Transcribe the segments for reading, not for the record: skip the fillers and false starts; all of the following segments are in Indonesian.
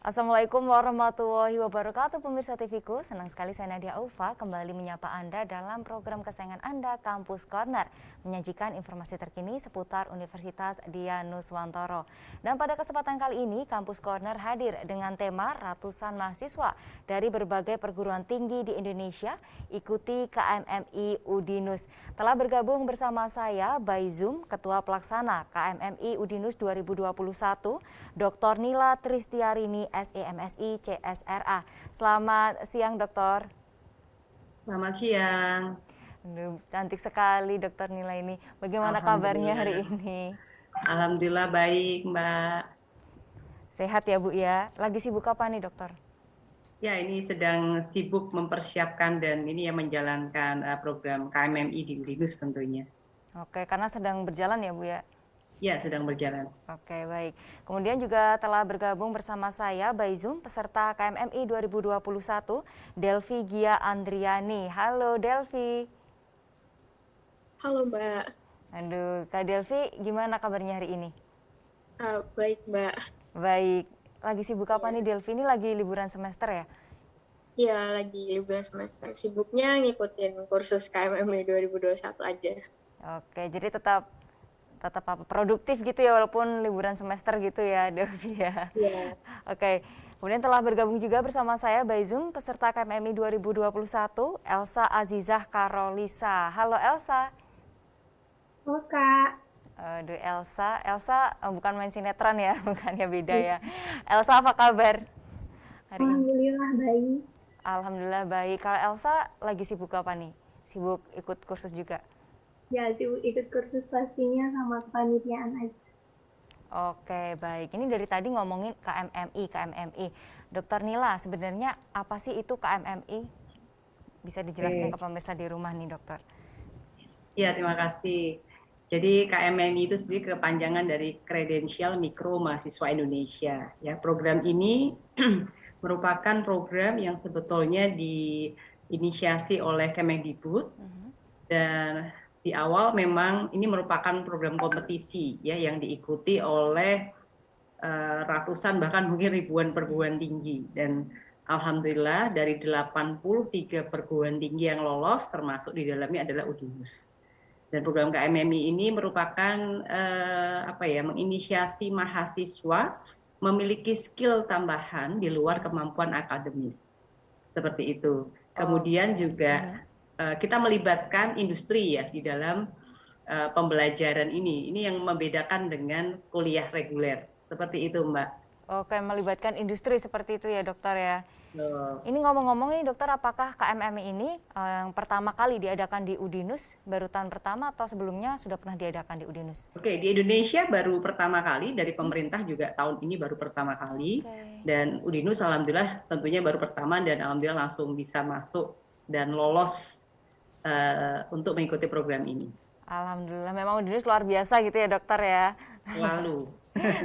Assalamualaikum warahmatullahi wabarakatuh, pemirsa TV-ku. Senang sekali saya Nadia Aufa kembali menyapa Anda dalam program kesayangan Anda, Kampus Corner, menyajikan informasi terkini seputar Universitas Dianuswantoro. Dan pada kesempatan kali ini, Kampus Corner hadir dengan tema ratusan mahasiswa dari berbagai perguruan tinggi di Indonesia ikuti KMMI Udinus. Telah bergabung bersama saya by Zoom Ketua Pelaksana KMMI Udinus 2021, Dr. Nila Tristiarini SEMSI CSRA. Selamat siang, Dokter. Selamat siang. Aduh, cantik sekali Dokter Nila ini. Bagaimana kabarnya hari ini? Alhamdulillah baik, Mbak. Sehat ya, Bu ya. Lagi sibuk apa nih, Dokter? Ya, ini sedang sibuk mempersiapkan dan ini ya menjalankan program KMMI di Udinus tentunya. Oke, karena sedang berjalan ya, Bu ya. Ya, sedang berjalan. Oke, baik. Kemudian juga telah bergabung bersama saya by Zoom peserta KMMI 2021, Delvi Gia Andriani. Halo, Delvi. Halo Mbak. Aduh, Kak Delvi, gimana kabarnya hari ini? Baik Mbak. Baik. Lagi sibuk apa nih, Delvi? Ini lagi liburan semester ya? Ya, lagi liburan semester. Sibuknya ngikutin kursus KMMI 2021 aja. Oke, jadi tetap apa produktif gitu ya walaupun liburan semester gitu ya, Delvi ya. Iya. Oke. Kemudian telah bergabung juga bersama saya by Zoom peserta KMMI 2021, Elsa Azizah Karolisa. Halo Elsa. Halo Kak. Aduh Elsa bukan main sinetron ya, bukannya beda ya. Elsa apa kabar hari ini? Alhamdulillah baik. Alhamdulillah baik. Kalau Elsa lagi sibuk apa nih? Sibuk ikut kursus juga? Ya, sibuk ikut kursus pastinya sama kepanitiaan aja. Oke, baik. Ini dari tadi ngomongin KMMI. Dokter Nila, sebenarnya apa sih itu KMMI? Bisa dijelaskan ke pemirsa di rumah nih, Dokter? Ya, terima kasih. Jadi KMMI itu sendiri kepanjangan dari Kredensial Mikro Mahasiswa Indonesia. Ya, program ini merupakan program yang sebetulnya diinisiasi oleh Kemendikbud dan di awal memang ini merupakan program kompetisi ya yang diikuti oleh ratusan bahkan mungkin ribuan perguruan tinggi, dan alhamdulillah dari 83 perguruan tinggi yang lolos termasuk di dalamnya adalah Udinus. Dan program KMMI ini merupakan menginisiasi mahasiswa memiliki skill tambahan di luar kemampuan akademis. Seperti itu. Kemudian juga kita melibatkan industri ya di dalam pembelajaran ini. Ini yang membedakan dengan kuliah reguler. Seperti itu, Mbak. Oke, melibatkan industri seperti itu ya, Dokter ya. Ini ngomong-ngomong nih, Dokter, apakah KMMI ini yang pertama kali diadakan di Udinus, baru tahun pertama atau sebelumnya sudah pernah diadakan di Udinus? Oke, di Indonesia baru pertama kali, dari pemerintah juga tahun ini baru pertama kali. Dan Udinus alhamdulillah tentunya baru pertama dan alhamdulillah langsung bisa masuk dan lolos untuk mengikuti program ini. Alhamdulillah, memang Udinus luar biasa gitu ya, Dokter ya.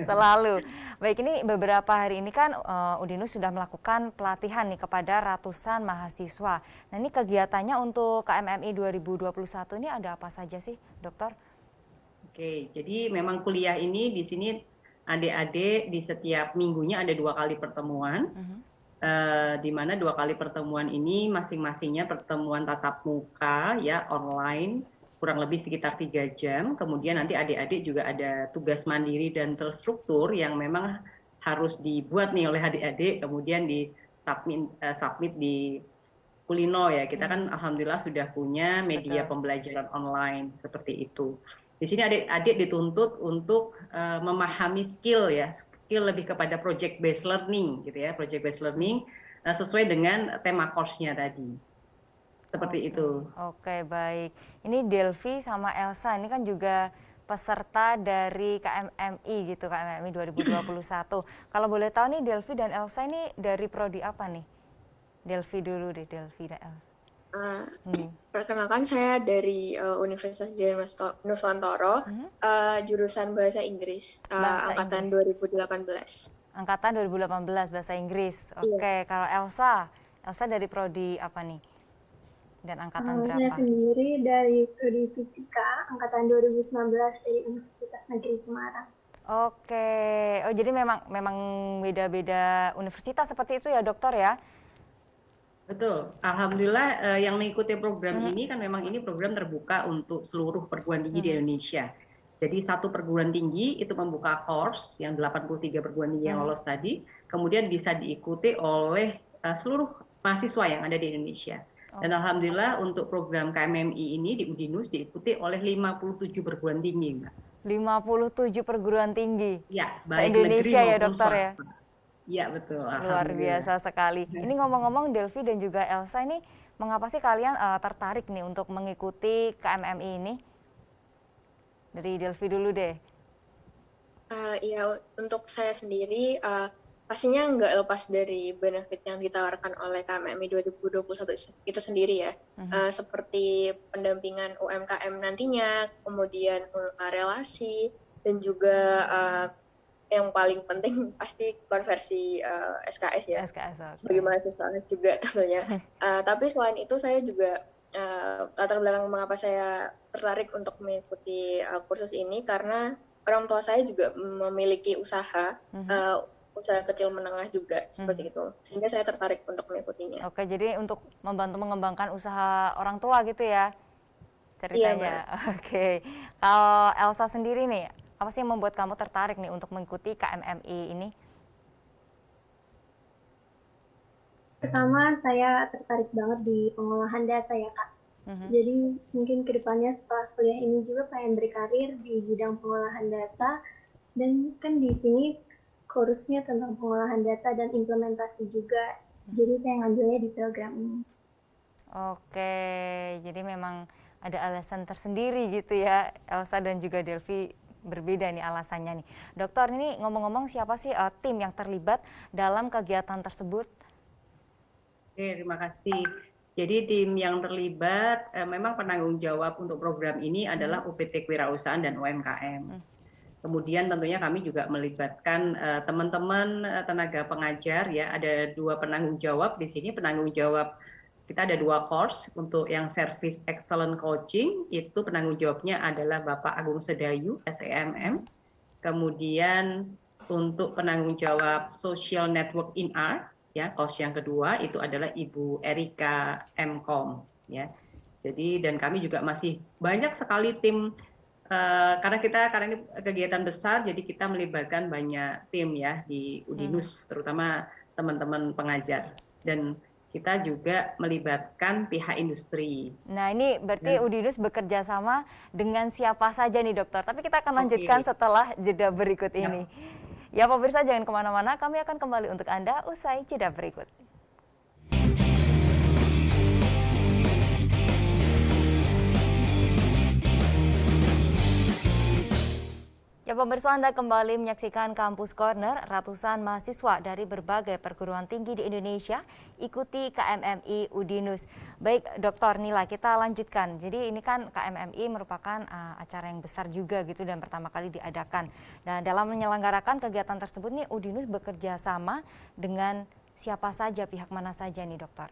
Selalu. Baik, ini beberapa hari ini kan Udinus sudah melakukan pelatihan nih kepada ratusan mahasiswa. Nah, ini kegiatannya untuk KMMI 2021 ini ada apa saja sih, Dokter? Oke, jadi memang kuliah ini di sini adik-adik di setiap minggunya ada 2 kali pertemuan. Di mana 2 kali pertemuan ini masing-masingnya pertemuan tatap muka ya online kurang lebih sekitar 3 jam. Kemudian nanti adik-adik juga ada tugas mandiri dan terstruktur yang memang harus dibuat nih oleh adik-adik, kemudian di submit di Kulino ya. Kita kan alhamdulillah sudah punya media pembelajaran online seperti itu. Di sini adik-adik dituntut untuk memahami skill ya, skill lebih kepada project based learning gitu ya, project based learning sesuai dengan tema course-nya tadi. Seperti itu. Oke, baik. Ini Delvi sama Elsa, ini kan juga peserta dari KMMI gitu, KMMI 2021. Kalau boleh tahu nih Delvi dan Elsa ini dari prodi apa nih? Delvi dulu deh, Delvi dan Elsa. Perkenalkan saya dari Universitas Dianuswantoro, jurusan Bahasa Inggris, angkatan 2018. Angkatan 2018, Bahasa Inggris. Oke, kalau Elsa dari prodi apa nih? Dan angkatan berapa? Saya sendiri dari prodi Fisika, angkatan 2019 dari Universitas Negeri Semarang. Oke, oh jadi memang memang beda-beda universitas seperti itu ya dokter ya? Betul, alhamdulillah yang mengikuti program Mhm, ini kan memang ini program terbuka untuk seluruh perguruan tinggi di mhm, Indonesia. Jadi satu perguruan tinggi itu membuka course yang 83 perguruan tinggi yang mhm. lolos tadi, kemudian bisa diikuti oleh seluruh mahasiswa yang ada di Indonesia. Dan Oke, alhamdulillah untuk program KMMI ini di Udinus diikuti oleh 57 perguruan tinggi, Mbak. 57 perguruan tinggi Ya, baik negeri se-Indonesia ya maupun dokter ya? swasta. Iya betul, Luar alhamdulillah. biasa sekali. Ini ngomong-ngomong Delvi dan juga Elsa ini mengapa sih kalian tertarik nih untuk mengikuti KMMI ini? Dari Delvi dulu deh. Iya, untuk saya sendiri, pastinya nggak lepas dari benefit yang ditawarkan oleh KMMI 2021 itu sendiri ya. Mhm, Seperti pendampingan UMKM nantinya, kemudian relasi, dan juga yang paling penting pasti konversi SKS ya, SKS, sebagai oke. mahasiswa juga tentunya. Tapi selain itu saya juga latar belakang mengapa saya tertarik untuk mengikuti kursus ini karena orang tua saya juga memiliki usaha, Mhm, usaha kecil menengah juga mhm. seperti itu. Sehingga saya tertarik untuk mengikutinya. Oke, jadi untuk membantu mengembangkan usaha orang tua gitu ya Iya, ceritanya. Mbak. Oke. Kalau Elsa sendiri nih, apa sih yang membuat kamu tertarik nih untuk mengikuti KMMI ini? Pertama, saya tertarik banget di pengolahan data ya, Kak. Mhm. Jadi mungkin kedepannya setelah kuliah ini juga pengen berkarir di bidang pengolahan data dan kan di sini kursnya tentang pengolahan data dan implementasi juga. Jadi saya ngambilnya di program ini. Oke, jadi memang ada alasan tersendiri gitu ya, Elsa dan juga Delvi berbeda nih alasannya nih. Dokter, ini ngomong-ngomong siapa sih tim yang terlibat dalam kegiatan tersebut? Oke, terima kasih. Jadi tim yang terlibat memang penanggung jawab untuk program ini adalah UPT Kewirausahaan dan UMKM. Hmm. Kemudian tentunya kami juga melibatkan teman-teman tenaga pengajar ya, ada dua penanggung jawab di sini. Penanggung jawab kita ada dua course untuk yang Service Excellent Coaching, itu penanggung jawabnya adalah Bapak Agung Sedayu, SEMM. Kemudian untuk penanggung jawab Social Network in Art, ya, course yang kedua itu adalah Ibu Erika M.Com, ya. Jadi dan kami juga masih banyak sekali tim karena ini kegiatan besar, jadi kita melibatkan banyak tim ya di Mhm. Udinus, terutama teman-teman pengajar. Dan kita juga melibatkan pihak industri. Nah, ini berarti Dan Udinus bekerja sama dengan siapa saja nih dokter. Tapi kita akan lanjutkan oke, setelah jeda berikut ya. ini. Ya pemirsa jangan kemana-mana, kami akan kembali untuk Anda usai jeda berikut. Ya pemirsa, Anda kembali menyaksikan Kampus Corner. Ratusan mahasiswa dari berbagai perguruan tinggi di Indonesia ikuti KMMI Udinus. Baik Dokter Nila, kita lanjutkan. Jadi ini kan KMMI merupakan acara yang besar juga gitu dan pertama kali diadakan. Dan dalam menyelenggarakan kegiatan tersebut nih Udinus bekerja sama dengan siapa saja, pihak mana saja nih Dokter?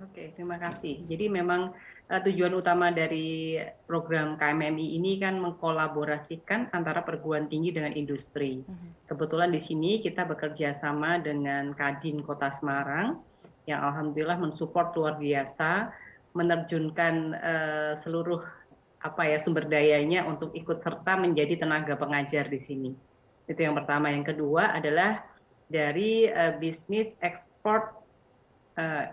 Oke, terima kasih. Jadi memang tujuan utama dari program KMMI ini kan mengkolaborasikan antara perguruan tinggi dengan industri. Kebetulan di sini kita bekerja sama dengan Kadin Kota Semarang yang alhamdulillah mensupport luar biasa, menerjunkan seluruh sumber dayanya untuk ikut serta menjadi tenaga pengajar di sini. Itu yang pertama. Yang kedua adalah dari Business Export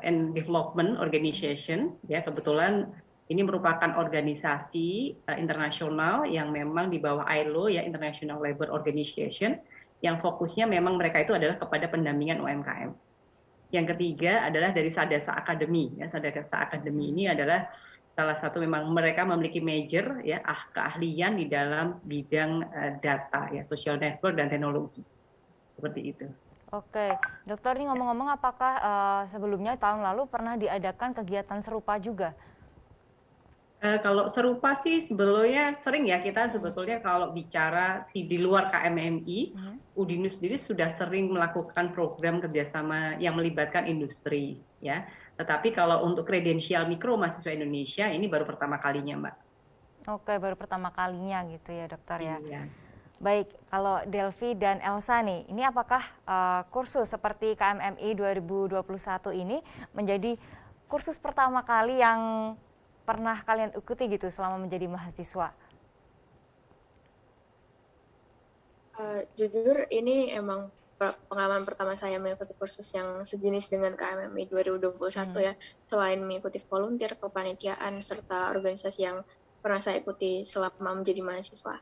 and Development Organization, ya kebetulan ini merupakan organisasi internasional yang memang di bawah ILO ya, International Labour Organization, yang fokusnya memang mereka itu adalah kepada pendampingan UMKM. Yang ketiga adalah dari Sadasa Academy, ya Sadasa Academy ini adalah salah satu memang mereka memiliki major ya keahlian di dalam bidang data ya, social network dan teknologi seperti itu. Oke, dokter ini ngomong-ngomong apakah sebelumnya tahun lalu pernah diadakan kegiatan serupa juga? Kalau serupa sih sebelumnya sering ya kita sebetulnya kalau bicara di luar KMMI, Udinus sendiri sudah sering melakukan program kerjasama yang melibatkan industri ya. Tetapi kalau untuk kredensial mikro mahasiswa Indonesia ini baru pertama kalinya, Mbak. Oke, baru pertama kalinya gitu ya dokter ya. Iya. Baik, kalau Delvi dan Elsa nih, ini apakah kursus seperti KMMI 2021 ini menjadi kursus pertama kali yang pernah kalian ikuti gitu selama menjadi mahasiswa? Jujur ini emang pengalaman pertama saya mengikuti kursus yang sejenis dengan KMMI 2021 ya. Selain mengikuti volunteer, kepanitiaan, serta organisasi yang pernah saya ikuti selama menjadi mahasiswa.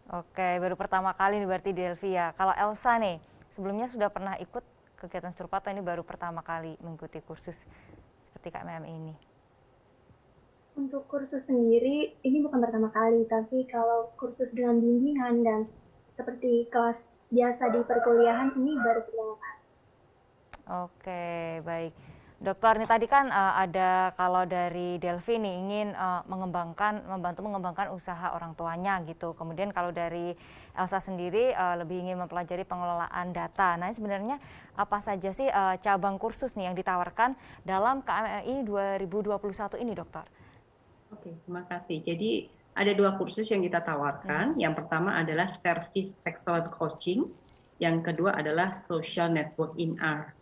Oke, baru pertama kali nih berarti Delvi ya. Kalau Elsa nih, sebelumnya sudah pernah ikut kegiatan serupa atau ini baru pertama kali mengikuti kursus seperti KMMI ini? Untuk kursus sendiri, ini bukan pertama kali, tapi kalau kursus dengan bimbingan dan seperti kelas biasa di perkuliahan ini baru pertama kali. Oke, baik. Dokter, ini tadi kan ada kalau dari Delvi nih ingin membantu mengembangkan usaha orang tuanya gitu. Kemudian kalau dari Elsa sendiri lebih ingin mempelajari pengelolaan data. Nah, ini sebenarnya apa saja sih cabang kursus nih yang ditawarkan dalam KMMI 2021 ini, Dokter? Oke, terima kasih. Jadi ada 2 kursus yang kita tawarkan. Yang pertama adalah Service Excellence Coaching, yang kedua adalah Social Network in R.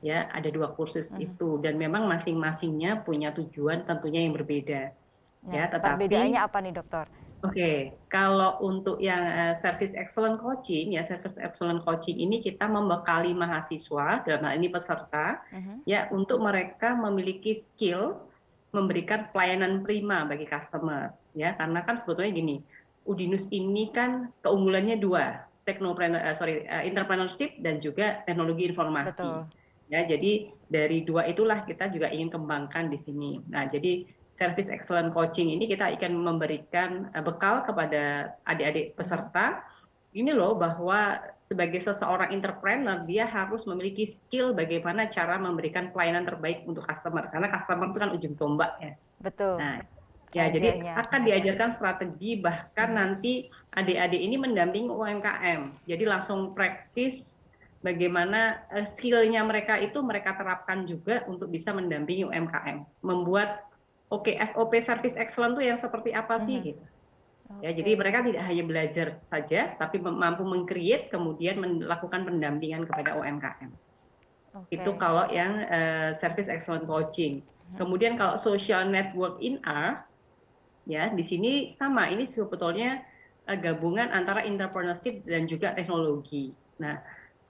Ya, ada 2 kursus itu dan memang masing-masingnya punya tujuan tentunya yang berbeda. Nah, ya, tetapi perbedaannya apa nih, Dokter? Oke, kalau untuk yang Service Excellence Coaching, ya Service Excellence Coaching ini kita membekali mahasiswa, dalam hal ini peserta, ya untuk mereka memiliki skill memberikan pelayanan prima bagi customer, ya karena kan sebetulnya gini, Udinus ini kan keunggulannya 2, entrepreneurship dan juga teknologi informasi. Betul. Ya, jadi dari 2 itulah kita juga ingin kembangkan di sini. Nah, jadi Service Excellence Coaching ini kita akan memberikan bekal kepada adik-adik peserta. Ini loh bahwa sebagai seseorang entrepreneur dia harus memiliki skill bagaimana cara memberikan pelayanan terbaik untuk customer. Karena customer itu kan ujung tombak ya. Betul. Nah, ya jadi akan diajarkan strategi bahkan nanti adik-adik ini mendampingi UMKM. Jadi langsung praktis bagaimana skill-nya mereka itu mereka terapkan juga untuk bisa mendampingi UMKM. Membuat SOP Service Excellence itu yang seperti apa sih gitu. Ya, jadi mereka tidak hanya belajar saja tapi mampu meng-create kemudian melakukan pendampingan kepada UMKM. Itu kalau yang Service Excellence Coaching. Kemudian kalau Social Network in R, ya di sini sama, ini sebetulnya gabungan antara entrepreneurship dan juga teknologi. Nah,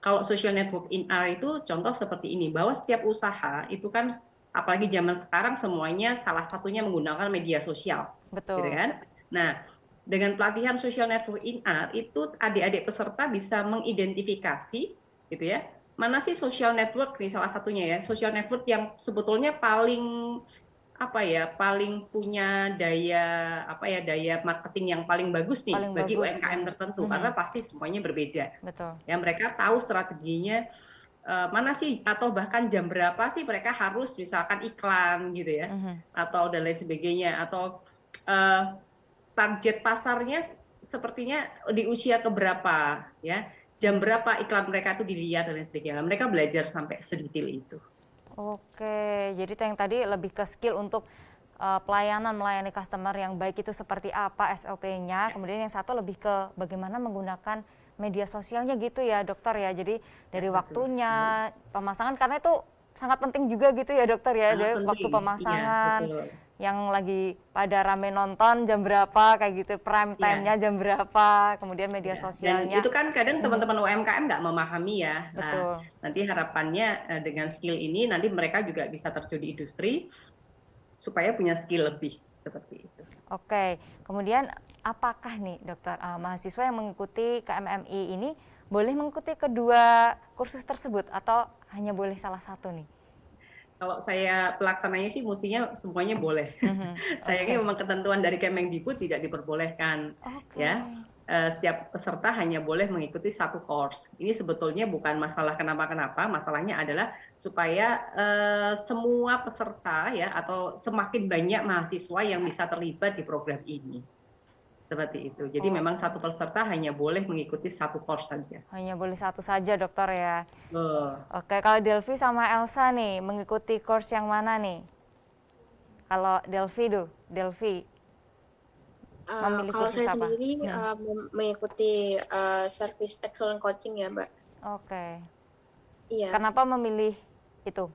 kalau social network in R itu contoh seperti ini, bahwa setiap usaha itu kan apalagi zaman sekarang semuanya salah satunya menggunakan media sosial. Betul. Gitu kan? Nah, dengan pelatihan social network in R itu adik-adik peserta bisa mengidentifikasi gitu ya, mana sih social network nih salah satunya ya, social network yang sebetulnya paling punya daya marketing yang paling bagus nih bagi UMKM tertentu karena pasti semuanya berbeda. Betul. Ya mereka tahu strateginya mana sih atau bahkan jam berapa sih mereka harus misalkan iklan gitu ya atau dan lain sebagainya atau target pasarnya sepertinya di usia keberapa ya, jam berapa iklan mereka itu dilihat dan lain sebagainya. Mereka belajar sampai sedetail itu. Oke, jadi yang tadi lebih ke skill untuk melayani customer yang baik itu seperti apa SOP-nya, kemudian yang satu lebih ke bagaimana menggunakan media sosialnya gitu ya dokter ya, jadi dari waktunya, pemasangan karena itu sangat penting juga gitu ya dokter ya, dari waktu pemasangan, yang lagi pada rame nonton jam berapa kayak gitu, prime time-nya jam berapa, kemudian media sosialnya. Dan itu kan kadang teman-teman UMKM nggak memahami ya. Betul. Nah, nanti harapannya dengan skill ini nanti mereka juga bisa terjun di industri supaya punya skill lebih seperti itu. Oke, kemudian apakah nih dokter mahasiswa yang mengikuti KMMI ini boleh mengikuti kedua kursus tersebut atau hanya boleh salah satu nih? Kalau saya pelaksananya sih mestinya semuanya boleh. Sayangnya memang ketentuan dari Kemendikbud tidak diperbolehkan. Ya, setiap peserta hanya boleh mengikuti satu course. Ini sebetulnya bukan masalah kenapa-kenapa, masalahnya adalah supaya semua peserta ya atau semakin banyak mahasiswa yang bisa terlibat di program ini. Seperti itu. Jadi memang satu peserta hanya boleh mengikuti satu course saja. Hanya boleh satu saja dokter ya. Oke, kalau Delvi sama Elsa nih mengikuti course yang mana nih? Kalau Delvi Memilih Kalau kursus saya apa? sendiri mengikuti Service Excellent Coaching ya, Mbak. Oke. Iya. Kenapa memilih itu,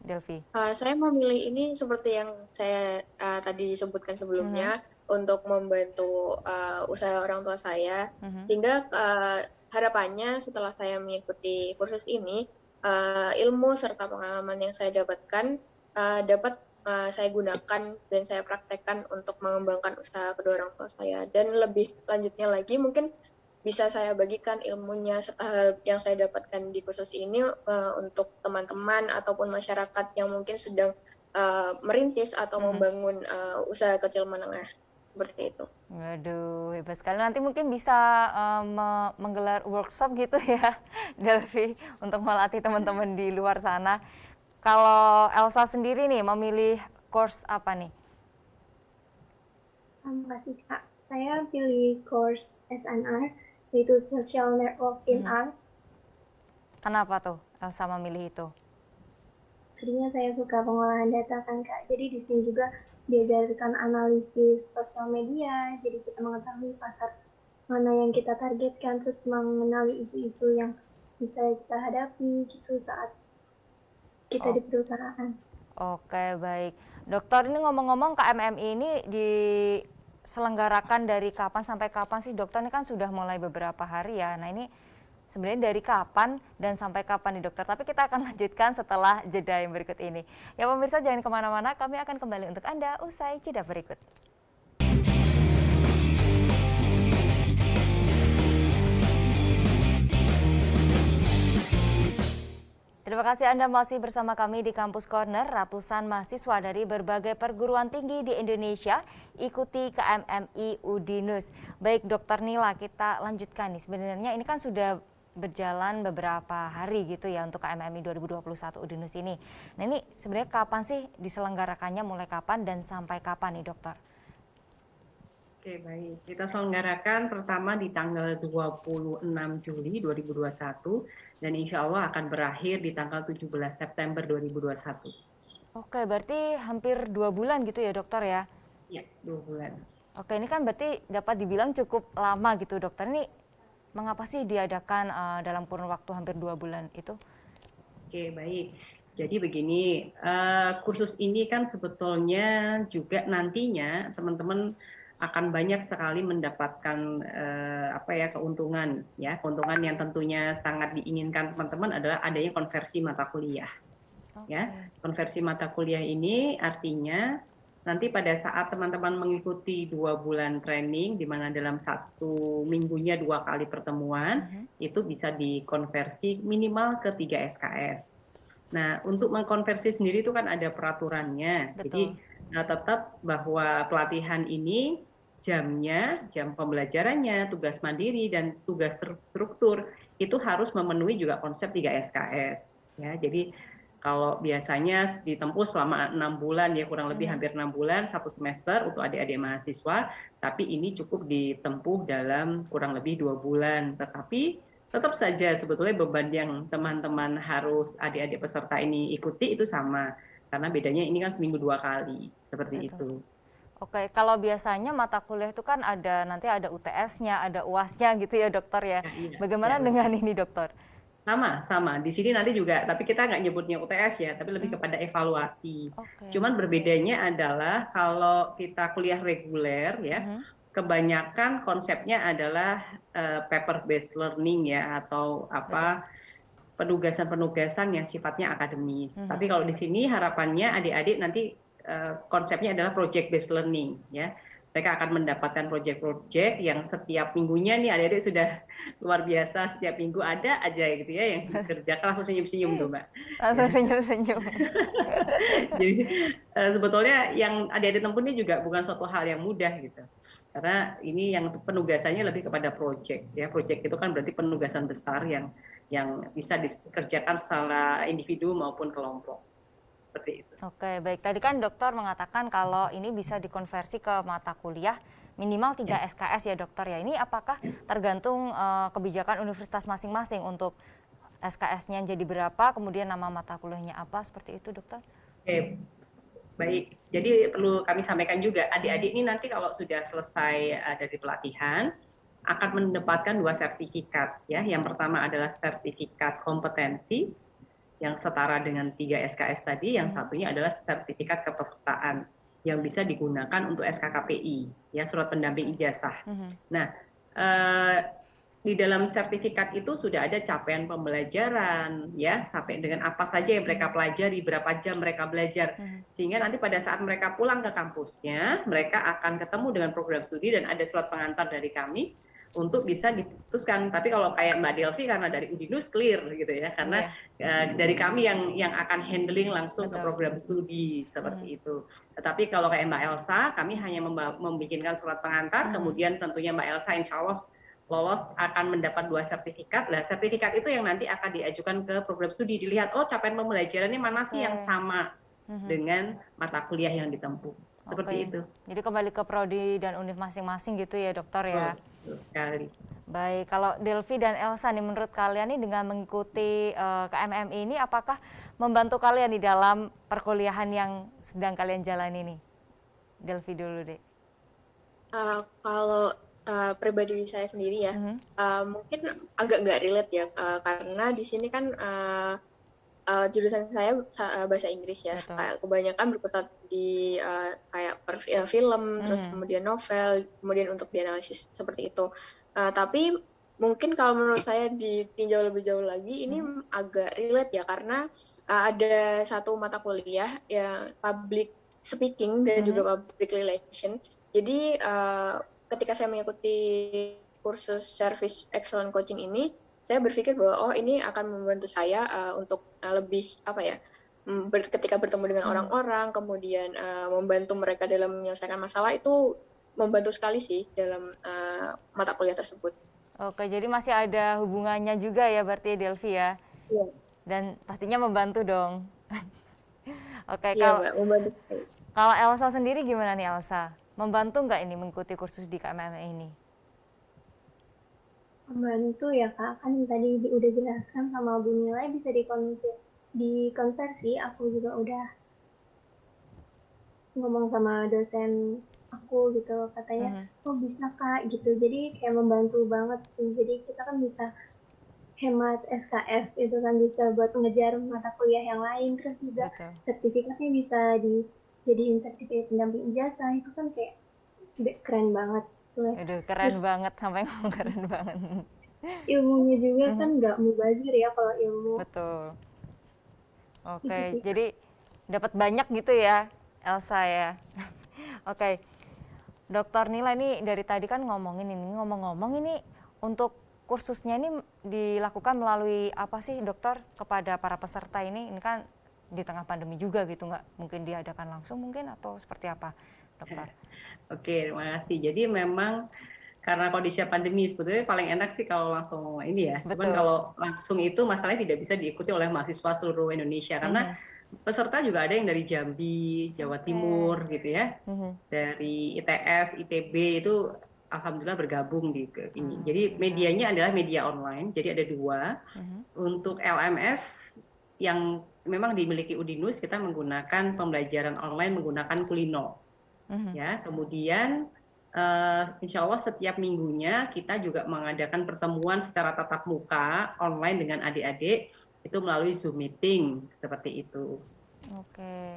Delvi? Saya memilih ini seperti yang saya tadi sebutkan sebelumnya untuk membantu usaha orang tua saya, sehingga harapannya setelah saya mengikuti kursus ini, ilmu serta pengalaman yang saya dapatkan dapat saya gunakan dan saya praktekkan untuk mengembangkan usaha kedua orang tua saya. Dan lebih lanjutnya lagi mungkin bisa saya bagikan ilmunya yang saya dapatkan di kursus ini untuk teman-teman ataupun masyarakat yang mungkin sedang merintis atau membangun usaha kecil menengah seperti itu. Waduh, hebat sekali. Nanti mungkin bisa menggelar workshop gitu ya, Delvi, untuk melatih teman-teman di luar sana. Kalau Elsa sendiri nih memilih course apa nih? Terima kasih Kak. Saya pilih course SNR, yaitu Social Network in Art. Kenapa tuh Elsa memilih itu? Tadinya saya suka pengolahan data kan Kak, jadi di sini juga diajarkan analisis sosial media, jadi kita mengetahui pasar mana yang kita targetkan, terus mengenali isu-isu yang bisa kita hadapi gitu saat kita di perusahaan. Oke, baik. Dokter, ini ngomong-ngomong KMMI ini diselenggarakan dari kapan sampai kapan sih dokter? Ini kan sudah mulai beberapa hari ya. Nah ini sebenarnya dari kapan dan sampai kapan nih dokter? Tapi kita akan lanjutkan setelah jeda yang berikut ini. Ya pemirsa jangan kemana-mana, kami akan kembali untuk Anda usai jeda berikut. Terima kasih Anda masih bersama kami di Kampus Corner. Ratusan mahasiswa dari berbagai perguruan tinggi di Indonesia ikuti KMMI Udinus. Baik Dokter Nila, kita lanjutkan nih. Sebenarnya ini kan sudah berjalan beberapa hari gitu ya untuk KMMI 2021 Udinus ini. Nah ini sebenarnya kapan sih diselenggarakannya, mulai kapan dan sampai kapan nih dokter? Oke, baik. Kita selenggarakan pertama di tanggal 26 Juli 2021 dan insya Allah akan berakhir di tanggal 17 September 2021. Oke, berarti hampir 2 bulan gitu ya dokter ya? Iya, 2 bulan. Oke, ini kan berarti dapat dibilang cukup lama gitu dokter. Ini mengapa sih diadakan dalam kurun waktu hampir 2 bulan itu? Oke, baik. Jadi begini, kursus ini kan sebetulnya juga nantinya teman-teman akan banyak sekali mendapatkan keuntungan ya. Keuntungan yang tentunya sangat diinginkan teman-teman adalah adanya konversi mata kuliah. Ya, konversi mata kuliah ini artinya nanti pada saat teman-teman mengikuti 2 bulan training, di mana dalam 1 minggunya 2 kali pertemuan, itu bisa dikonversi minimal ke 3 SKS. Nah, untuk mengkonversi sendiri itu kan ada peraturannya. Betul. Jadi tetap bahwa pelatihan ini jamnya, jam pembelajarannya, tugas mandiri dan tugas terstruktur itu harus memenuhi juga konsep 3 SKS. Ya, jadi kalau biasanya ditempuh selama 6 bulan ya, kurang lebih hampir 6 bulan 1 semester untuk adik-adik mahasiswa, tapi ini cukup ditempuh dalam kurang lebih 2 bulan. Tetapi tetap saja sebetulnya beban yang teman-teman harus adik-adik peserta ini ikuti itu sama, karena bedanya ini kan seminggu 2 kali, seperti itu. Oke, kalau biasanya mata kuliah itu kan nanti ada UTS-nya, ada UAS-nya gitu ya dokter ya. Iya, Bagaimana dengan ini dokter? Sama. Di sini nanti juga, tapi kita nggak nyebutnya UTS ya, tapi lebih kepada evaluasi. Cuman berbedanya adalah kalau kita kuliah reguler ya, kebanyakan konsepnya adalah paper based learning ya, atau penugasan-penugasan yang sifatnya akademis. Tapi kalau di sini harapannya adik-adik nanti konsepnya adalah project based learning ya. Mereka akan mendapatkan project-project yang setiap minggunya nih adik-adik sudah luar biasa, setiap minggu ada aja gitu ya yang dikerjakan, langsung senyum-senyum tuh Mbak. Langsung senyum-senyum. Jadi sebetulnya yang adik-adik tempuh ini juga bukan suatu hal yang mudah gitu. Karena ini yang penugasannya lebih kepada project ya. Project itu kan berarti penugasan besar yang bisa dikerjakan secara individu maupun kelompok. Seperti itu. Oke, baik. Tadi kan dokter mengatakan kalau ini bisa dikonversi ke mata kuliah minimal 3 SKS ya dokter ya. Ini apakah tergantung kebijakan universitas masing-masing untuk SKS-nya jadi berapa, kemudian nama mata kuliahnya apa, seperti itu dokter? Oke. Baik, jadi perlu kami sampaikan juga, adik-adik ini nanti kalau sudah selesai dari pelatihan, akan mendapatkan 2 sertifikat ya. Yang pertama adalah sertifikat kompetensi yang setara dengan 3 SKS tadi, yang satunya adalah sertifikat kepesertaan yang bisa digunakan untuk SKKPI ya, surat pendamping ijazah. Nah, di dalam sertifikat itu sudah ada capaian pembelajaran ya, sampai dengan apa saja yang mereka pelajari, berapa jam mereka belajar, sehingga nanti pada saat mereka pulang ke kampusnya mereka akan ketemu dengan program studi dan ada surat pengantar dari kami untuk bisa diputuskan. Tapi kalau kayak Mbak Delvi karena dari Udinus clear gitu ya, karena dari kami yang akan handling langsung ke program studi seperti itu. Tetapi kalau kayak Mbak Elsa, kami hanya membikinkan surat pengantar, kemudian tentunya Mbak Elsa insya Allah lolos akan mendapat 2 sertifikat. Nah, sertifikat itu yang nanti akan diajukan ke program studi, dilihat oh capaian pembelajarannya mana sih yang sama dengan mata kuliah yang ditempuh. Seperti itu. Jadi kembali ke prodi dan univ masing-masing gitu ya dokter ya. Betul sekali. Baik, kalau Delvi dan Elsa nih, menurut kalian nih dengan mengikuti KMMI ini apakah membantu kalian di dalam perkuliahan yang sedang kalian jalani nih? Delvi dulu deh. Kalau pribadi saya sendiri ya, mungkin agak nggak relate ya, karena di sini kan jurusan saya bahasa Inggris ya. Kayak kebanyakan berkutat di kayak film, terus kemudian novel, kemudian untuk dianalisis seperti itu. Tapi mungkin kalau menurut saya ditinjau lebih jauh lagi, ini agak relate ya, karena ada satu mata kuliah yang public speaking dan juga public relation. Jadi ketika saya mengikuti kursus Service Excellent Coaching ini, saya berpikir bahwa ini akan membantu saya untuk lebih ketika bertemu dengan orang-orang, kemudian membantu mereka dalam menyelesaikan masalah, itu membantu sekali sih dalam mata kuliah tersebut. Oke, jadi masih ada hubungannya juga ya berarti Delvi ya? Iya. Dan pastinya membantu dong. Oke, Iya, membantu. Kalau Elsa sendiri gimana nih Elsa? Membantu nggak ini mengikuti kursus di KMMI ini? Membantu ya Kak, kan tadi udah jelaskan sama Bu Nilai bisa dikonversi. Aku juga udah ngomong sama dosen aku gitu, katanya oh bisa Kak gitu, jadi kayak membantu banget sih. Jadi kita kan bisa hemat SKS itu kan, bisa buat ngejar mata kuliah yang lain, terus juga sertifikatnya bisa dijadiin sertifikat pendamping ijazah, itu kan kayak keren banget. Aduh, keren terus, banget, sampai ngomong keren banget. Ilmunya juga kan nggak mubazir ya kalau ilmu. Betul. Oke, jadi dapat banyak gitu ya Elsa ya. Oke, Dokter Nila ini dari tadi kan ngomong-ngomong ini untuk kursusnya ini dilakukan melalui apa sih dokter kepada para peserta ini? Ini kan di tengah pandemi juga gitu, nggak mungkin diadakan langsung mungkin atau seperti apa dokter? Oke, terima kasih. Jadi memang karena kondisi pandemi sebetulnya paling enak sih kalau langsung ini ya. Cuman kalau langsung itu masalahnya tidak bisa diikuti oleh mahasiswa seluruh Indonesia karena peserta juga ada yang dari Jambi, Jawa Timur gitu ya. Dari ITS, ITB itu alhamdulillah bergabung di ini. Jadi medianya adalah media online. Jadi ada 2. Untuk LMS yang memang dimiliki Udinus, kita menggunakan pembelajaran online menggunakan Kulino. Ya, kemudian insya Allah setiap minggunya kita juga mengadakan pertemuan secara tatap muka online dengan adik-adik itu melalui Zoom meeting seperti itu. Oke,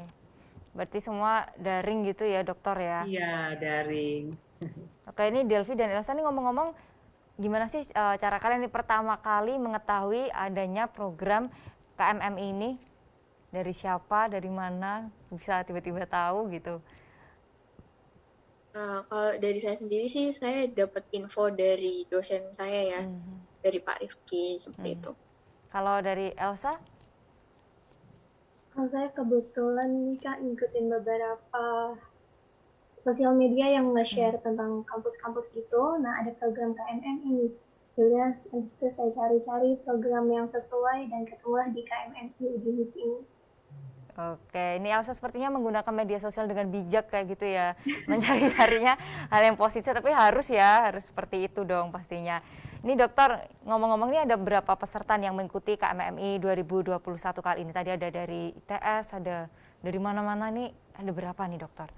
berarti semua daring gitu ya dokter ya? Iya, daring. Oke, ini Delvi dan Elsa nih ngomong-ngomong, gimana sih cara kalian ini pertama kali mengetahui adanya program KMMI ini? Dari siapa, dari mana bisa tiba-tiba tahu gitu? Kalau dari saya sendiri sih, saya dapat info dari dosen saya ya, dari Pak Rifki seperti itu. Kalau dari Elsa? Kalau saya kebetulan nih Kak ngikutin beberapa sosial media yang nge-share tentang kampus-kampus gitu. Nah, ada program KMMI ini. Yaudah, habis itu saya cari-cari program yang sesuai dan ketemulah di KMMI Udinus ini. Oke, ini Elsa sepertinya menggunakan media sosial dengan bijak kayak gitu ya, mencari-carinya hal yang positif, tapi harus seperti itu dong pastinya. Ini dokter, ngomong-ngomong ini ada berapa peserta yang mengikuti KMMI 2021 kali ini? Tadi ada dari ITS, ada dari mana-mana nih Ada berapa nih dokter?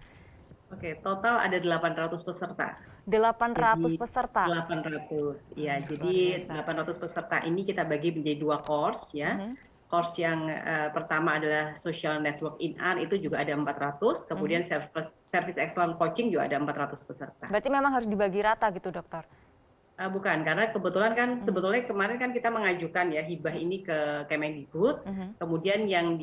Oke, total ada 800 peserta. 800 Jadi peserta. 800, ya. Luar Jadi biasa. 800 peserta ini kita bagi menjadi 2 course ya. Course yang pertama adalah Social Network in Art, itu juga ada 400, kemudian Service Excellence Coaching juga ada 400 peserta. Berarti memang harus dibagi rata gitu, dokter? Bukan, karena kebetulan kan sebetulnya kemarin kan kita mengajukan ya hibah ini ke Kemendikbud, kemudian yang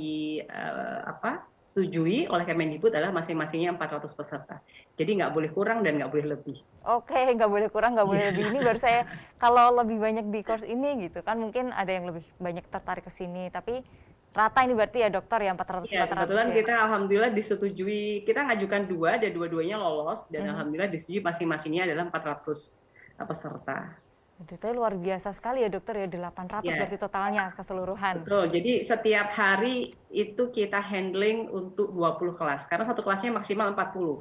setujui oleh Kemendikbud adalah masing-masingnya 400 peserta. Jadi nggak boleh kurang dan nggak boleh lebih. Oke, nggak boleh kurang, nggak boleh lebih. Ini baru saya, kalau lebih banyak di course ini gitu kan, mungkin ada yang lebih banyak tertarik ke sini. Tapi rata ini berarti ya dokter ya, 400-400 Ya, kebetulan ya? kita alhamdulillah disetujui, kita ngajukan 2 dan dua-duanya lolos, dan alhamdulillah disetujui masing-masingnya adalah 400 peserta. Itu luar biasa sekali ya dokter ya, 800 Ya. berarti totalnya keseluruhan. Betul, jadi setiap hari itu kita handling untuk 20 kelas, karena satu kelasnya maksimal 40.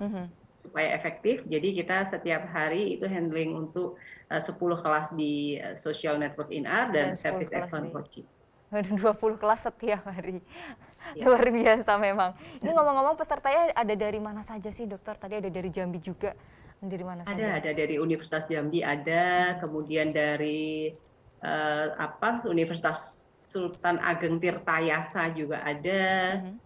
Supaya efektif, jadi kita setiap hari itu handling untuk 10 kelas di Social Network in Art dan Service Excellence Coaching. 20 kelas setiap hari. Ya. Luar biasa memang. Ini ngomong-ngomong pesertanya ada dari mana saja sih dokter? Tadi ada dari Jambi juga. Dari mana saja? Ada dari Universitas Jambi ada, kemudian dari Universitas Sultan Ageng Tirtayasa juga ada,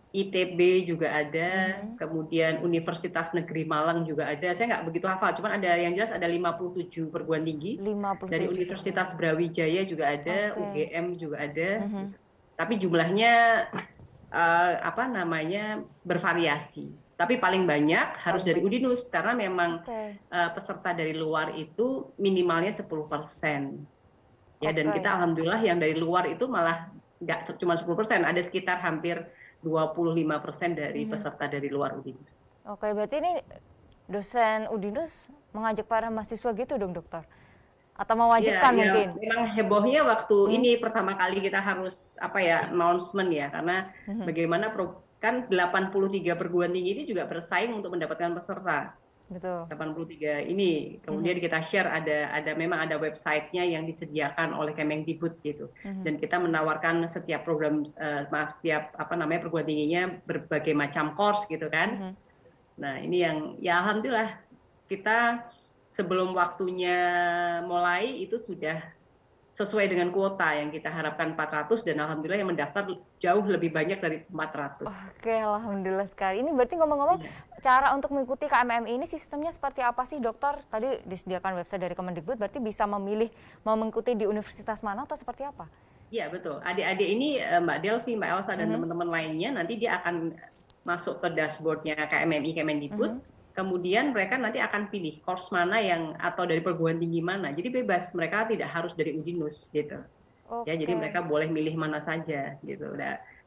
ITB juga ada, kemudian Universitas Negeri Malang juga ada. Saya nggak begitu hafal, cuman ada yang jelas ada 57 perguruan tinggi. 57. Dari Universitas Brawijaya juga ada, UGM juga ada. Tapi jumlahnya bervariasi. Tapi paling banyak harus dari Udinus, karena memang peserta dari luar itu minimalnya 10%. Ya, dan kita alhamdulillah yang dari luar itu malah nggak cuma 10%, ada sekitar hampir 25% dari peserta dari luar Udinus. Oke, berarti ini dosen Udinus mengajak para mahasiswa gitu dong dokter? Atau mewajibkan mungkin? Ya, memang hebohnya waktu ini pertama kali kita harus announcement ya, karena bagaimana kan 83 perguruan tinggi ini juga bersaing untuk mendapatkan peserta. Betul. 83 ini, kemudian kita share memang ada websitenya yang disediakan oleh Kemendikbud gitu, dan kita menawarkan setiap program setiap perguruan tingginya berbagai macam course gitu kan. Nah ini yang ya alhamdulillah kita sebelum waktunya mulai itu sudah sesuai dengan kuota yang kita harapkan 400, dan alhamdulillah yang mendaftar jauh lebih banyak dari 400. Oke, alhamdulillah sekali. Ini berarti ngomong-ngomong, cara untuk mengikuti KMM ini sistemnya seperti apa sih dokter? Tadi disediakan website dari Kemendikbud, berarti bisa memilih mau mengikuti di universitas mana atau seperti apa? Iya betul. Adik-adik ini Mbak Delvi, Mbak Elsa dan teman-teman lainnya nanti dia akan masuk ke dashboardnya KMMI Kemendikbud. Kemudian mereka nanti akan pilih course mana atau dari perguruan tinggi mana. Jadi bebas, mereka tidak harus dari Udinus gitu. Ya, jadi mereka boleh milih mana saja gitu.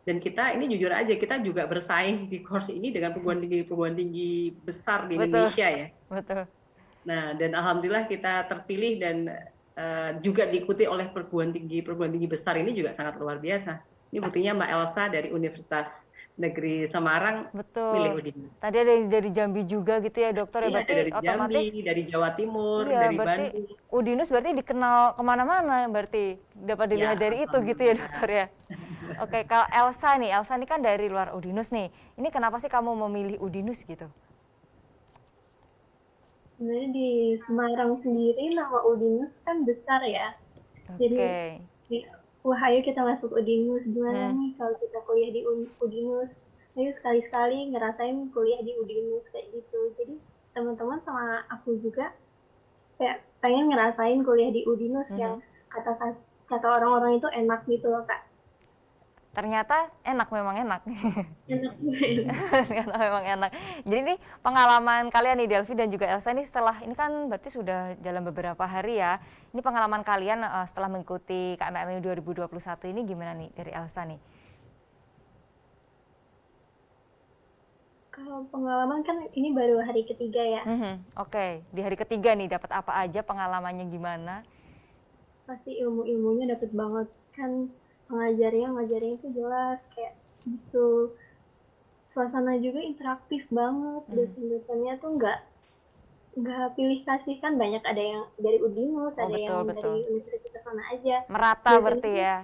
Dan kita ini jujur aja, kita juga bersaing di course ini dengan perguruan tinggi besar di Indonesia ya. Betul. Nah, dan alhamdulillah kita terpilih dan juga diikuti oleh perguruan tinggi besar ini juga sangat luar biasa. Ini buktinya Mbak Elsa dari Universitas Negeri Semarang. Betul. Milih Udinus. Tadi ada dari Jambi juga gitu ya dokter ya, berarti dari otomatis Jambi, dari Jawa Timur, iya, dari berarti Bandung. Udinus berarti dikenal kemana-mana, berarti dapat dilihat dari itu gitu ya dokter ya. Oke, kalau Elsa nih kan dari luar Udinus nih. Ini kenapa sih kamu memilih Udinus gitu? Sebenarnya di Semarang sendiri nama Udinus kan besar ya. Jadi wah ayo kita masuk Udinus, gimana nih kalau kita kuliah di Udinus, ayo sekali-sekali ngerasain kuliah di Udinus kayak gitu. Jadi teman-teman sama aku juga kayak pengen ngerasain kuliah di Udinus yang kata orang-orang itu enak gitu loh Kak. Ternyata memang enak. Enak. Ternyata memang enak. Jadi nih pengalaman kalian nih Delvi dan juga Elsa ini ini kan berarti sudah jalan beberapa hari ya. Ini pengalaman kalian setelah mengikuti KMMI 2021 ini gimana nih dari Elsa nih? Kalau pengalaman kan ini baru hari ketiga ya. Oke, di hari ketiga nih dapat apa aja, pengalamannya gimana? Pasti ilmu-ilmunya dapat banget kan. Ngajarnya itu jelas kayak gitu, suasana juga interaktif banget. Dosen-dosennya tuh nggak pilih kasih, kan banyak ada yang dari Udinus, ada yang dari universitas mana aja, merata dosen berarti ya.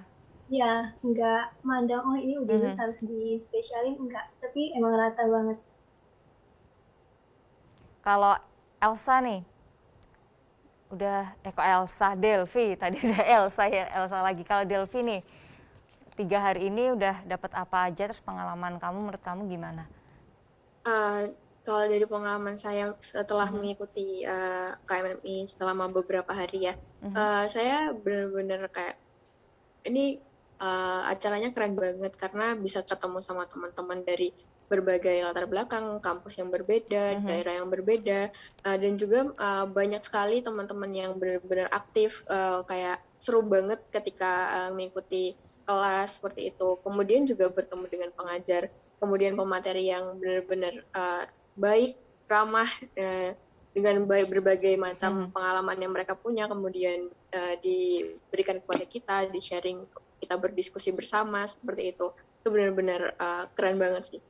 Ya nggak mandang ini Udinus harus dispesialin, enggak, tapi emang rata banget. kalau Elsa nih, kok Elsa, Delvi, tadi udah Elsa ya, Elsa lagi. Kalau Delvi nih, 3 hari ini udah dapat apa aja, terus pengalaman kamu, menurut kamu gimana? Kalau dari pengalaman saya setelah mengikuti KMMI selama beberapa hari ya, saya benar-benar kayak ini acaranya keren banget karena bisa ketemu sama teman-teman dari berbagai latar belakang, kampus yang berbeda, daerah yang berbeda, dan juga banyak sekali teman-teman yang benar-benar aktif, kayak seru banget ketika mengikuti kelas seperti itu. Kemudian juga bertemu dengan pengajar, kemudian pemateri yang benar-benar baik, ramah, dengan berbagai macam pengalaman yang mereka punya, kemudian diberikan kepada kita, di-sharing, kita berdiskusi bersama, seperti itu. Itu benar-benar keren banget sih.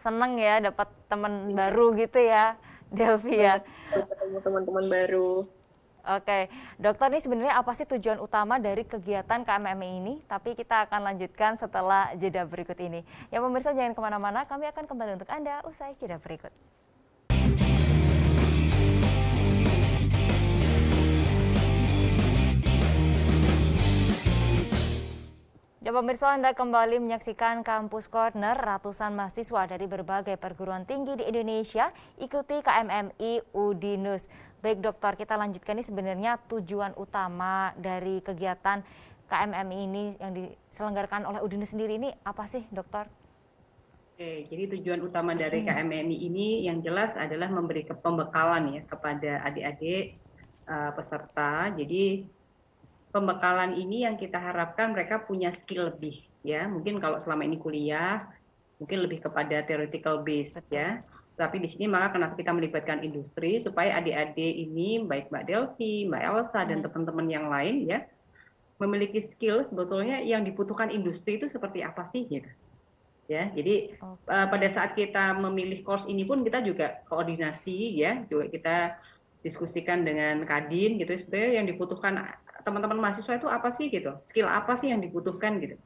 Seneng ya dapat teman baru gitu ya, Delvi ya. Ketemu teman-teman baru. Oke, dokter, ini sebenarnya apa sih tujuan utama dari kegiatan KMMI ini? Tapi kita akan lanjutkan setelah jeda berikut ini. Ya pemirsa, jangan kemana-mana, kami akan kembali untuk Anda usai jeda berikut. Ya pemirsa, Anda kembali menyaksikan Kampus Corner. Ratusan mahasiswa dari berbagai perguruan tinggi di Indonesia ikuti KMMI Udinus. Baik dokter, kita lanjutkan, ini sebenarnya tujuan utama dari kegiatan KMMI ini yang diselenggarakan oleh Udinus sendiri ini apa sih dokter? Oke, jadi tujuan utama dari KMMI ini yang jelas adalah memberi pembekalan ya kepada adik-adik peserta. Jadi pembekalan ini yang kita harapkan mereka punya skill lebih ya. Mungkin kalau selama ini kuliah mungkin lebih kepada theoretical base. Betul. Ya. Tapi di sini maka kenapa kita melibatkan industri supaya adik-adik ini baik Mbak Delvi, Mbak Elsa dan teman-teman yang lain ya memiliki skill sebetulnya yang dibutuhkan industri itu seperti apa sih gitu. Ya, jadi pada saat kita memilih course ini pun kita juga koordinasi ya, juga kita diskusikan dengan Kadin gitu sebetulnya yang dibutuhkan teman-teman mahasiswa itu apa sih gitu, skill apa sih yang dibutuhkan gitu.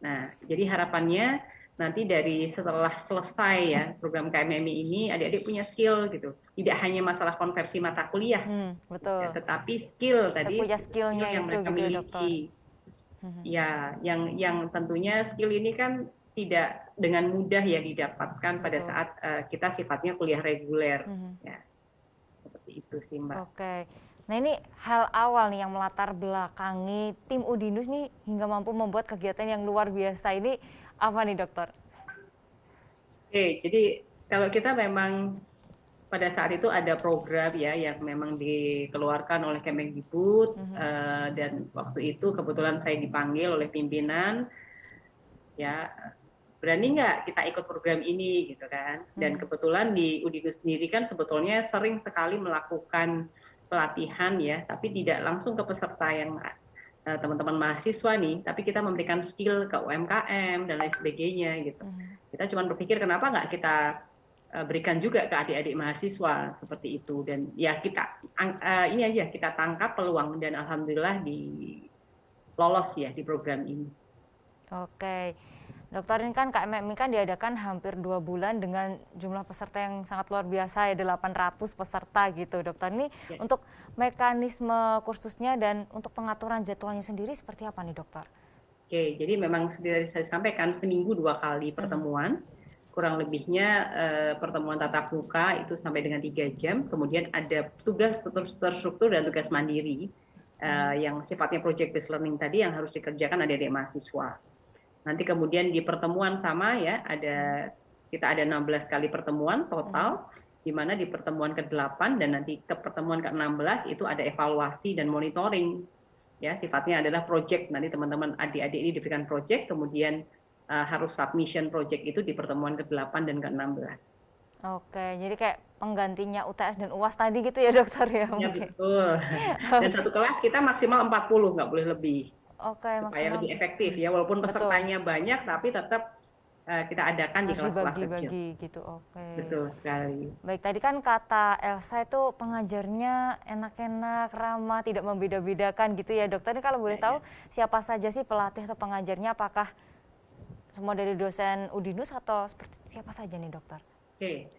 Nah, jadi harapannya nanti dari setelah selesai ya program KMMI ini adik-adik punya skill gitu, tidak hanya masalah konversi mata kuliah, betul. Ya, tetapi skill tadi punya skillnya yang itu, mereka gitu, miliki. Ya, yang tentunya skill ini kan tidak dengan mudah ya didapatkan pada saat kita sifatnya kuliah reguler. Ya, seperti itu sih Mbak. Oke. Nah ini hal awal nih yang melatar belakangi tim Udinus nih hingga mampu membuat kegiatan yang luar biasa ini apa nih dokter? Oke, jadi kalau kita memang pada saat itu ada program ya yang memang dikeluarkan oleh Kemendikbud dan waktu itu kebetulan saya dipanggil oleh pimpinan ya, berani nggak kita ikut program ini gitu kan. Dan kebetulan di Udinus sendiri kan sebetulnya sering sekali melakukan pelatihan ya, tapi tidak langsung ke peserta yang teman-teman mahasiswa nih, tapi kita memberikan skill ke UMKM dan lain sebagainya gitu. Kita cuma berpikir kenapa nggak kita berikan juga ke adik-adik mahasiswa seperti itu, dan ya kita ini aja kita tangkap peluang dan alhamdulillah lolos ya di program ini. Oke. Dokter, ini kan KMMI kan diadakan hampir 2 bulan dengan jumlah peserta yang sangat luar biasa ya, 800 peserta gitu dokter. Ini untuk mekanisme kursusnya dan untuk pengaturan jadwalnya sendiri seperti apa nih dokter? Oke, jadi memang seperti saya sampaikan seminggu 2 kali pertemuan, kurang lebihnya pertemuan tatap muka itu sampai dengan 3 jam, kemudian ada tugas terstruktur dan tugas mandiri yang sifatnya project based learning tadi yang harus dikerjakan adik-adik mahasiswa. Nanti kemudian di pertemuan sama ya, kita ada 16 kali pertemuan total, di mana di pertemuan ke-8 dan nanti ke pertemuan ke-16 itu ada evaluasi dan monitoring. Ya, sifatnya adalah project. Nanti teman-teman adik-adik ini diberikan project, kemudian harus submission project itu di pertemuan ke-8 dan ke-16. Oke, jadi kayak penggantinya UTS dan UAS tadi gitu ya dokter ya? Ya betul. Dan satu kelas kita maksimal 40, nggak boleh lebih. Oke, supaya lebih efektif ya, walaupun pesertanya banyak tapi tetap kita adakan di kelas-kelas kecil. Dibagi-bagi gitu, oke. Betul sekali. Baik, tadi kan kata Elsa itu pengajarnya enak-enak, ramah, tidak membeda-bedakan gitu ya dokter. Ini kalau boleh tahu siapa saja sih pelatih atau pengajarnya, apakah semua dari dosen Udinus atau seperti siapa saja nih dokter? Oke.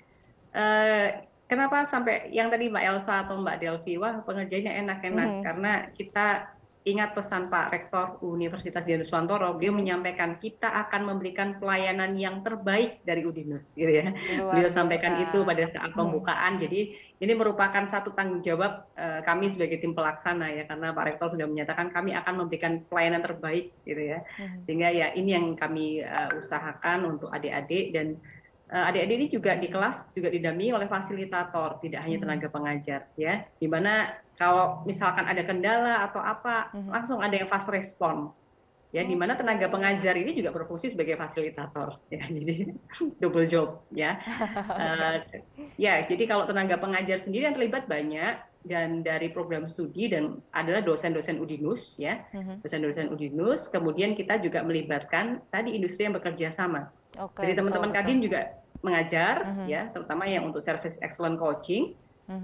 kenapa sampai yang tadi Mbak Elsa atau Mbak Delvi, wah pengerjaannya enak-enak, karena kita ingat pesan Pak Rektor Universitas Dianuswantoro, beliau menyampaikan kita akan memberikan pelayanan yang terbaik dari Udinus, gitu ya. Beliau sampaikan itu pada saat pembukaan. Jadi ini merupakan satu tanggung jawab kami sebagai tim pelaksana ya, karena Pak Rektor sudah menyatakan kami akan memberikan pelayanan terbaik, gitu ya. Sehingga ya ini yang kami usahakan untuk adik-adik, dan adik-adik ini juga di kelas juga didampingi oleh fasilitator, tidak hanya tenaga pengajar ya, di mana kalau misalkan ada kendala atau apa, langsung ada yang fast respon. Ya, di mana tenaga pengajar ini juga berfungsi sebagai fasilitator. Ya, jadi double job ya. Ya, jadi kalau tenaga pengajar sendiri yang terlibat banyak, dan dari program studi dan adalah dosen-dosen Udinus ya, dosen-dosen Udinus. Kemudian kita juga melibatkan tadi industri yang bekerja sama. Jadi teman-teman Kadin juga mengajar ya, terutama yang untuk service excellent coaching.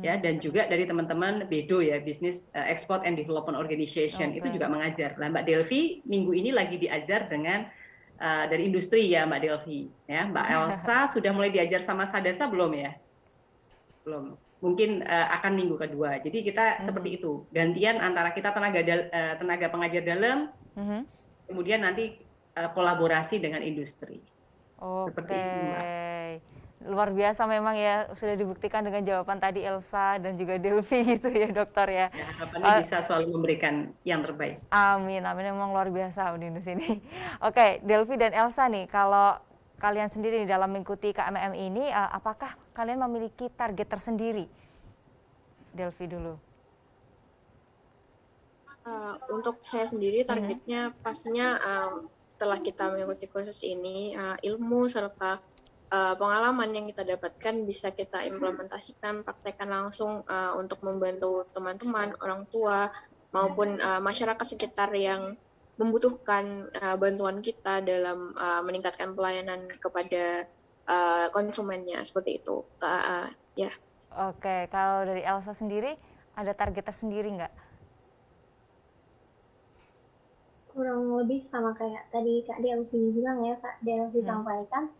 Ya, dan juga dari teman-teman BEDO ya, Business Export and Development Organization, itu juga mengajar. Nah, Mbak Delvi minggu ini lagi diajar dengan dari industri ya, Mbak Delvi. Ya, Mbak Elsa sudah mulai diajar sama Sadasa belum ya? Belum. Mungkin akan minggu kedua. Jadi kita seperti itu, gantian antara kita tenaga pengajar dalam, kemudian nanti kolaborasi dengan industri. Seperti itu, Mbak. Luar biasa memang ya, sudah dibuktikan dengan jawaban tadi Elsa dan juga Delvi gitu ya dokter ya. Harapannya bisa selalu memberikan yang terbaik. Amin, amin, memang luar biasa Udinus ini. Oke, Delvi dan Elsa nih, kalau kalian sendiri dalam mengikuti KMM ini, apakah kalian memiliki target tersendiri? Delvi dulu. Untuk saya sendiri targetnya pastinya setelah kita mengikuti kursus ini, ilmu serta pengalaman yang kita dapatkan bisa kita implementasikan, praktekkan langsung untuk membantu teman-teman, orang tua, maupun masyarakat sekitar yang membutuhkan bantuan kita dalam meningkatkan pelayanan kepada konsumennya, seperti itu. Ya. Oke, kalau dari Elsa sendiri, ada target tersendiri nggak? Kurang lebih sama kayak tadi Kak Delvi bilang ya, Kak Delvi sampaikan.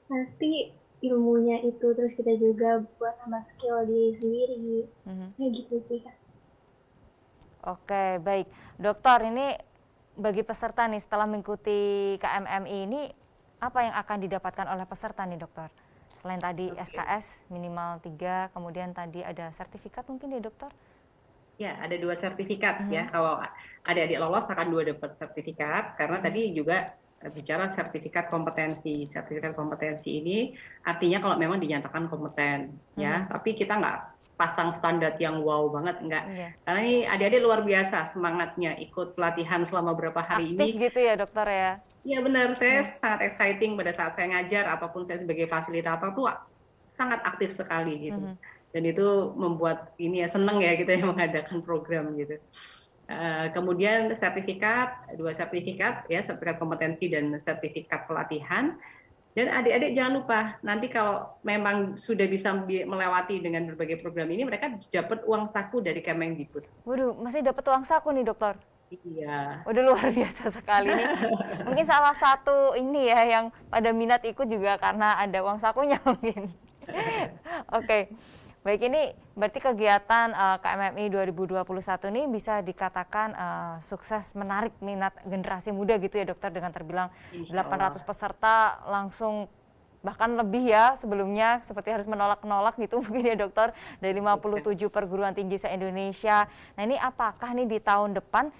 Nanti ilmunya itu terus kita juga buat tambah skill diri sendiri, kayak gitu sih Kak. Oke, baik. Dokter, ini bagi peserta nih setelah mengikuti KMM ini, apa yang akan didapatkan oleh peserta nih dokter? Selain tadi SKS minimal 3, kemudian tadi ada sertifikat mungkin ya dokter? Ya, ada 2 sertifikat ya. Kalau adik-adik lolos akan 2 dapat sertifikat, karena tadi juga bicara sertifikat kompetensi. Sertifikat kompetensi ini artinya kalau memang dinyatakan kompeten ya, tapi kita nggak pasang standar yang wow banget, enggak. Karena ini adik-adik luar biasa semangatnya ikut pelatihan selama beberapa hari ini. Aktif gitu ya dokter ya? Iya benar, saya sangat exciting pada saat saya ngajar ataupun saya sebagai fasilitator tuh sangat aktif sekali gitu. Dan itu membuat ini ya seneng ya kita yang mengadakan program gitu. Kemudian sertifikat, 2 sertifikat ya, sertifikat kompetensi dan sertifikat pelatihan. Dan adik-adik jangan lupa, nanti kalau memang sudah bisa melewati dengan berbagai program ini, mereka dapat uang saku dari Kemendikbud. Waduh, masih dapat uang saku nih dokter? Iya. Udah luar biasa sekali nih. Mungkin salah satu ini ya yang pada minat ikut juga karena ada uang sakunya mungkin. Oke. Baik, ini berarti kegiatan KMMI 2021 ini bisa dikatakan sukses menarik minat generasi muda gitu ya dokter, dengan terbilang 800 peserta langsung bahkan lebih ya sebelumnya, seperti harus menolak-nolak gitu mungkin ya dokter, dari 57 perguruan tinggi se-Indonesia. Nah ini apakah nih di tahun depan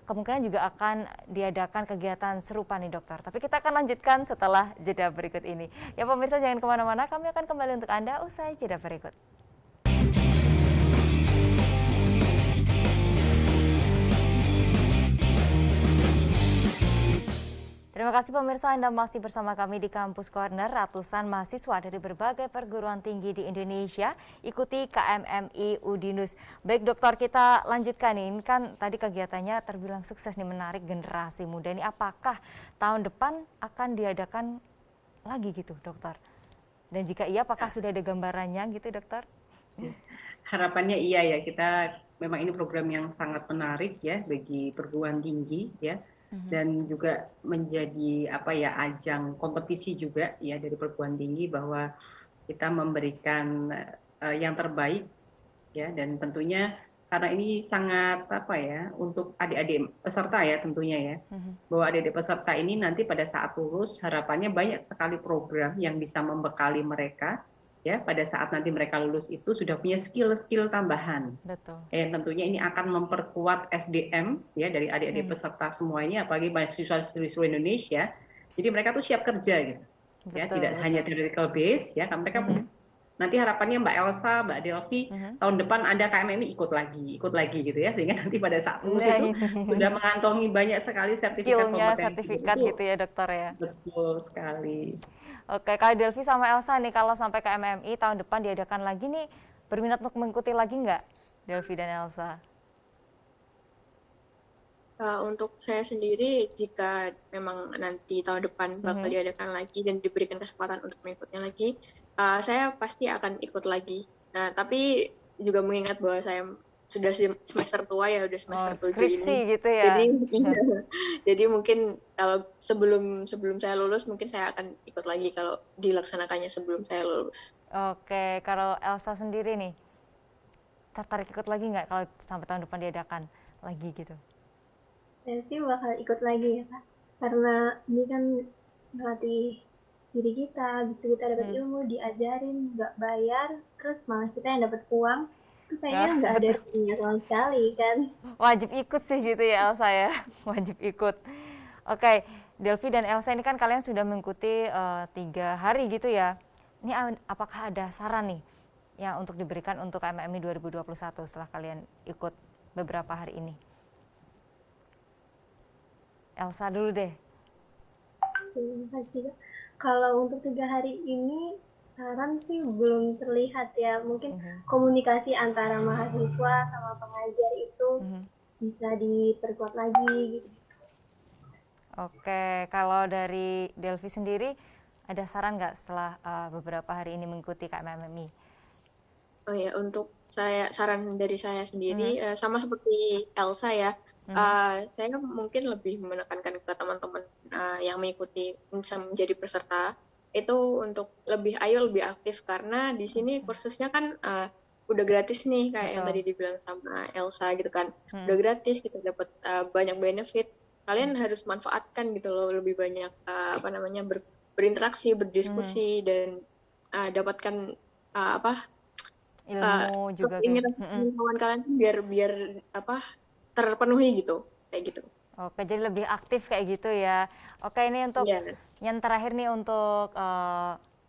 kemungkinan juga akan diadakan kegiatan serupa nih dokter. Tapi kita akan lanjutkan setelah jeda berikut ini. Ya pemirsa jangan kemana-mana, kami akan kembali untuk Anda usai jeda berikut. Terima kasih pemirsa, Anda masih bersama kami di Kampus Corner. Ratusan mahasiswa dari berbagai perguruan tinggi di Indonesia ikuti KMMI Udinus. Baik dokter, kita lanjutkan nih. Ini kan tadi kegiatannya terbilang sukses nih, menarik generasi muda. Ini apakah tahun depan akan diadakan lagi gitu dokter? Dan jika iya, apakah sudah ada gambarannya gitu dokter? Harapannya iya ya, kita memang ini program yang sangat menarik ya bagi perguruan tinggi ya. Dan juga menjadi ajang kompetisi juga ya dari perguruan tinggi, bahwa kita memberikan yang terbaik ya, dan tentunya karena ini sangat untuk adik-adik peserta ya tentunya ya, bahwa adik-adik peserta ini nanti pada saat lulus harapannya banyak sekali program yang bisa membekali mereka ya, pada saat nanti mereka lulus itu sudah punya skill-skill tambahan. Betul. Tentunya ini akan memperkuat SDM ya dari adik-adik peserta semuanya, apalagi mahasiswa-siswa Indonesia. Jadi mereka tuh siap kerja gitu. Ya, tidak hanya theoretical base ya, kan mereka nanti harapannya Mbak Elsa, Mbak Delvi, tahun depan Anda KMMI ikut lagi gitu ya, sehingga nanti pada saat lulus itu sudah mengantongi banyak sekali sertifikat kompetensi. Sertifikat gitu ya dokter ya. Betul sekali. Oke, Kak Delvi sama Elsa nih, kalau sampai KMMI tahun depan diadakan lagi nih, berminat untuk mengikuti lagi nggak, Delvi dan Elsa? Untuk saya sendiri, jika memang nanti tahun depan bakal diadakan lagi dan diberikan kesempatan untuk mengikutnya lagi, saya pasti akan ikut lagi. Nah, tapi juga mengingat bahwa saya sudah semester tua ya, udah semester 7 skripsi ini. Gitu ya. Jadi mungkin kalau sebelum saya lulus, mungkin saya akan ikut lagi kalau dilaksanakannya sebelum saya lulus. Oke, kalau Elsa sendiri nih, tertarik ikut lagi nggak kalau sampai tahun depan diadakan lagi gitu? Saya sih bakal ikut lagi ya Kak, karena ini kan melatih diri kita, habis itu kita dapat ilmu, diajarin, nggak bayar, terus malah kita yang dapat uang, itu kayaknya nggak ada ruginya sama sekali kan. Wajib ikut sih gitu ya Elsa ya, wajib ikut. Oke, Delvi dan Elsa ini kan kalian sudah mengikuti 3 hari gitu ya. Ini apakah ada saran nih yang untuk diberikan untuk KMMI 2021 setelah kalian ikut beberapa hari ini? Elsa dulu deh. Terima kasih. Kalau untuk 3 hari ini, saran sih belum terlihat ya. Mungkin komunikasi antara mahasiswa sama pengajar itu bisa diperkuat lagi gitu. Oke, kalau dari Delvi sendiri, ada saran nggak setelah beberapa hari ini mengikuti KMMI? Oh ya, untuk saran dari saya sendiri, sama seperti Elsa ya, saya mungkin lebih menekankan ke teman-teman yang mengikuti menjadi peserta itu untuk lebih aktif, karena di sini kursusnya kan udah gratis nih, kayak yang tadi dibilang sama Elsa gitu kan, udah gratis, kita dapat banyak benefit. Kalian harus manfaatkan gitu loh, lebih banyak berinteraksi, berdiskusi, dan dapatkan ilmu juga pengetahuan kalian biar terpenuhi gitu, kayak gitu. Oke, jadi lebih aktif kayak gitu ya. Oke, ini untuk yang terakhir nih untuk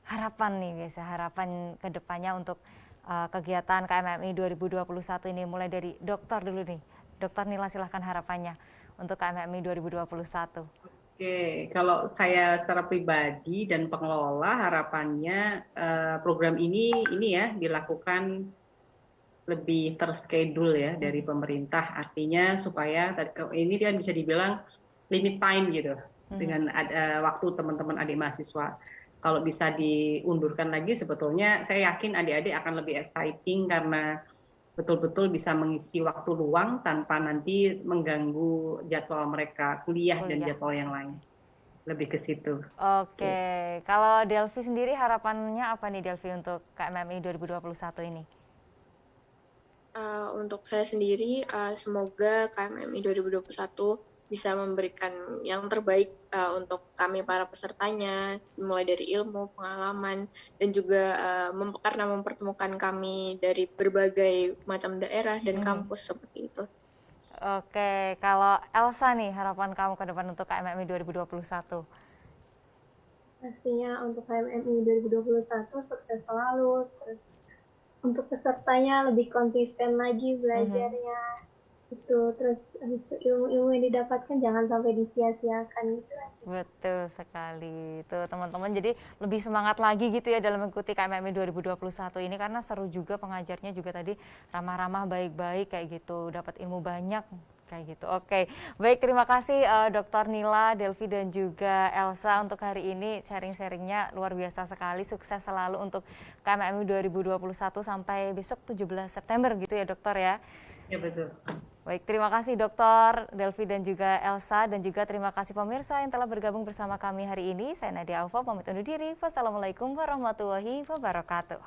harapan nih guys, harapan kedepannya untuk kegiatan KMMI 2021 ini, mulai dari dokter dulu nih. Dokter Nila, silahkan harapannya untuk KMMI 2021. Oke, kalau saya secara pribadi dan pengelola harapannya program ini ya dilakukan lebih terschedule ya dari pemerintah, artinya supaya ini kan bisa dibilang limit time gitu dengan waktu teman-teman adik mahasiswa. Kalau bisa diundurkan lagi, sebetulnya saya yakin adik-adik akan lebih exciting karena betul-betul bisa mengisi waktu luang tanpa nanti mengganggu jadwal mereka kuliah dan jadwal yang lain. Lebih ke situ. Oke. Kalau Delvi sendiri harapannya apa nih Delvi untuk KMMI 2021 ini? Untuk saya sendiri, semoga KMMI 2021 bisa memberikan yang terbaik untuk kami para pesertanya, mulai dari ilmu, pengalaman, dan juga karena mempertemukan kami dari berbagai macam daerah dan kampus seperti itu. Oke, kalau Elsa nih, harapan kamu ke depan untuk KMMI 2021? Pastinya untuk KMMI 2021 sukses selalu, terus untuk pesertanya lebih konsisten lagi belajarnya, itu terus habis itu ilmu-ilmu yang didapatkan jangan sampai disia-siakan gitu aja. Betul sekali, tuh teman-teman, jadi lebih semangat lagi gitu ya dalam mengikuti KMMI 2021 ini, karena seru juga, pengajarnya juga tadi ramah-ramah, baik-baik kayak gitu, dapat ilmu banyak kayak gitu. Oke, baik, terima kasih Dr. Nila, Delvi dan juga Elsa untuk hari ini, sharing-sharingnya luar biasa sekali. Sukses selalu untuk KMMI 2021 sampai besok 17 September gitu ya dokter ya. Ya betul. Baik, terima kasih Dr. Delvi dan juga Elsa, dan juga terima kasih pemirsa yang telah bergabung bersama kami hari ini. Saya Nadia Aufa, pamit undur diri. Wassalamualaikum warahmatullahi wabarakatuh.